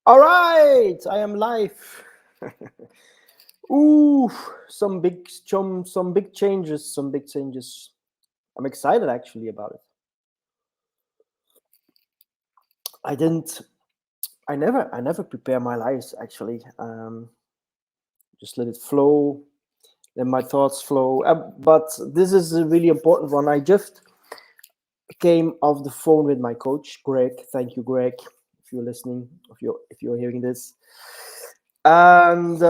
All right, I am live. Ooh, some big changes, some big changes. I'm excited actually about it. I didn't, I never prepare my lives actually. Just let it flow, let my thoughts flow. But this is a really important one. I just came off the phone with my coach, Greg. Thank you, Greg, if you're listening, if you're hearing this. And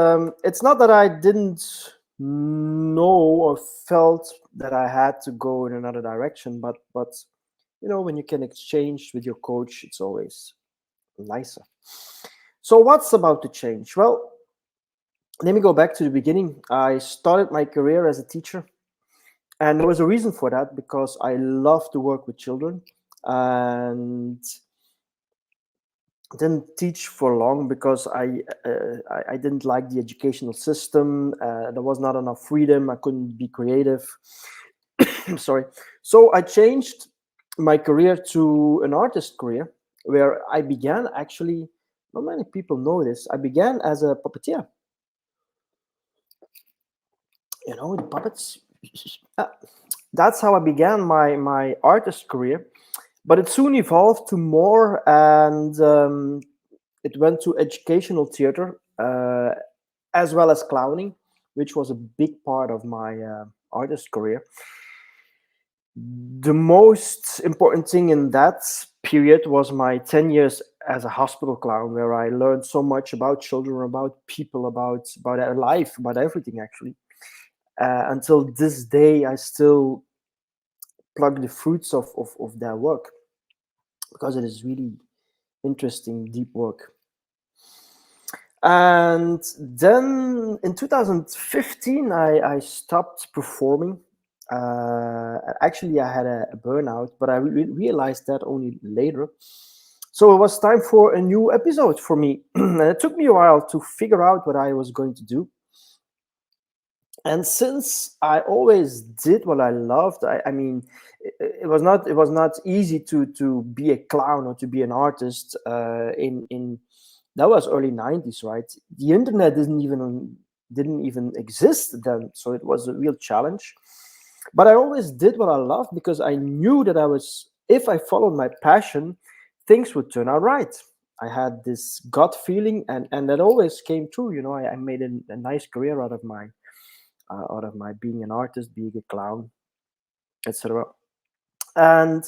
it's not that I didn't know or felt that I had to go in another direction, but when you can exchange with your coach, it's always nicer. So what's about to change? Well, let me go back to the beginning. I started my career as a teacher, and there was a reason for that because I love to work with children, and didn't teach for long because I didn't like the educational system. There was not enough freedom. I couldn't be creative. Sorry. So I changed my career to an artist career, where I began actually. Not many people know this. I began as a puppeteer. The puppets. Uh, That's how I began my artist career. But it soon evolved to more, and it went to educational theater, as well as clowning, which was a big part of my artist career. The most important thing in that period was my 10 years as a hospital clown, where I learned so much about children, about people, about their life, about everything actually. Until this day, I still plug the fruits of their work because it is really interesting, deep work. And then in 2015, I stopped performing. Actually, I had a burnout, but I realized that only later. So it was time for a new episode for me. And it took me a while to figure out what I was going to do. And since I always did what I loved, I mean, it was not easy to be a clown or to be an artist in that was early 90s, right? The internet didn't even exist then, so it was a real challenge. But I always did what I loved because I knew that if I followed my passion, things would turn out right. I had this gut feeling, and that always came true. I made a nice career out of my being an artist, being a clown, etc. And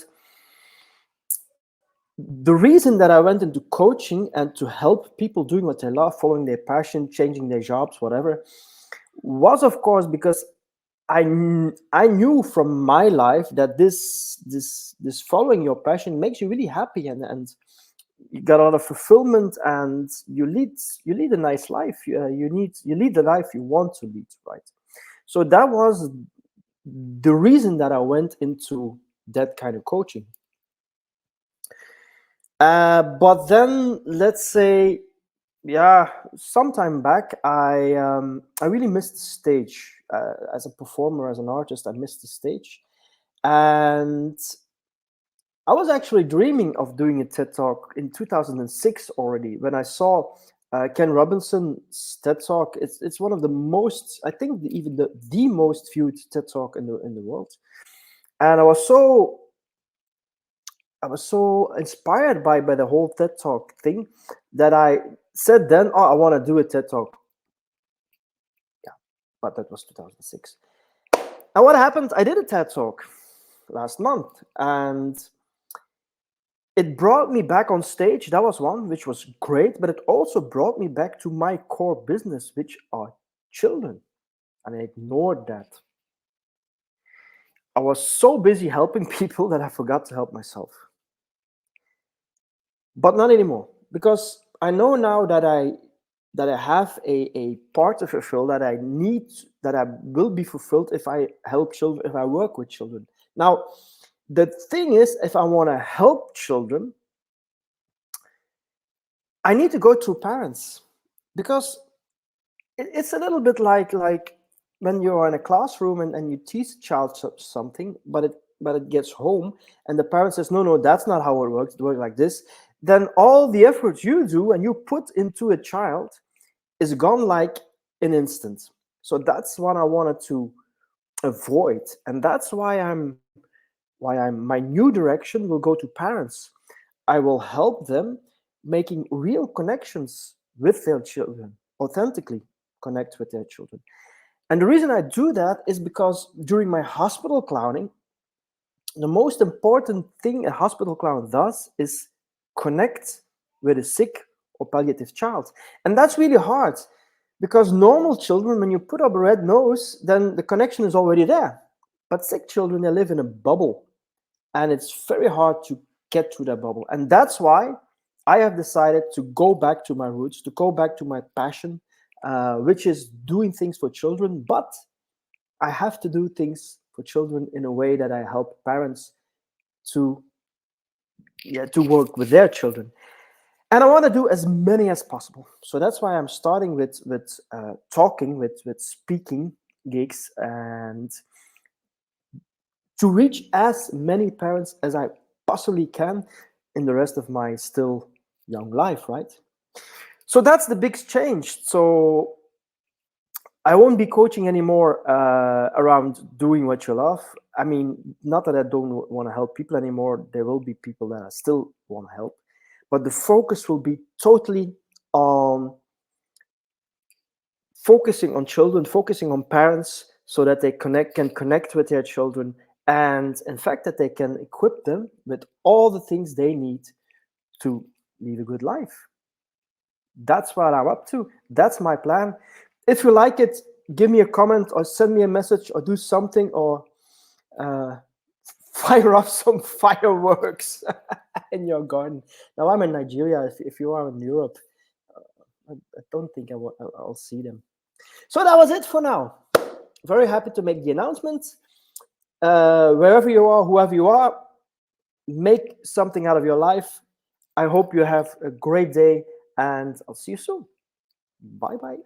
the reason that I went into coaching and to help people doing what they love, following their passion, changing their jobs, whatever, was of course because I knew from my life that this following your passion makes you really happy, and you got a lot of fulfillment, and you lead a nice life. You lead the life you want to lead, right? So that was the reason that I went into that kind of coaching. But then let's say, yeah, sometime back, I really missed the stage as a performer, as an artist. I missed the stage, and I was actually dreaming of doing a TED Talk in 2006 already when I saw Ken Robinson's TED Talk. It's one of the most, I think, even the most viewed TED Talk in the world, and I was so inspired by the whole TED Talk thing that I said then, oh, I want to do a TED Talk. Yeah, but that was 2006. And what happened? I did a TED Talk last month, and it brought me back on stage. That was one, which was great, but it also brought me back to my core business, which are children. And I ignored that. I was so busy helping people that I forgot to help myself. But not anymore, because I know now that I have a part to fulfill, that I will be fulfilled if I help children, if I work with children. Now, the thing is, if I want to help children, I need to go through parents, because it's a little bit like when you're in a classroom and you teach a child something, but it gets home and the parent says, no, that's not how it works. It works like this. then all the effort you do and you put into a child is gone like an instant. So that's what I wanted to avoid, and that's why I'm my new direction will go to parents. I will help them making real connections with their children, authentically connect with their children. And the reason I do that is because during my hospital clowning, the most important thing a hospital clown does is connect with a sick or palliative child. And that's really hard because normal children, when you put up a red nose, then the connection is already there. But sick children, they live in a bubble, and it's very hard to get through that bubble. And that's why I have decided to go back to my roots, to go back to my passion, which is doing things for children. But I have to do things for children in a way that I help parents to to work with their children. And I want to do as many as possible. So that's why I'm starting with talking, with speaking gigs, and to reach as many parents as I possibly can in the rest of my still young life, right? So that's the big change. So I won't be coaching anymore around doing what you love. I mean, not that I don't want to help people anymore. There will be people that I still want to help, but the focus will be totally on focusing on children, focusing on parents, so that they can connect with their children, and in fact that they can equip them with all the things they need to lead a good life. That's what I'm up to. That's my plan. If you like it, give me a comment or send me a message or do something, or uh, fire off some fireworks in your garden. Now I'm in Nigeria. If you are in Europe, I don't think I'll see them. So that was it for now. Very happy to make the announcement. Wherever you are, whoever you are, make something out of your life. I hope you have a great day, and I'll see you soon. Bye bye.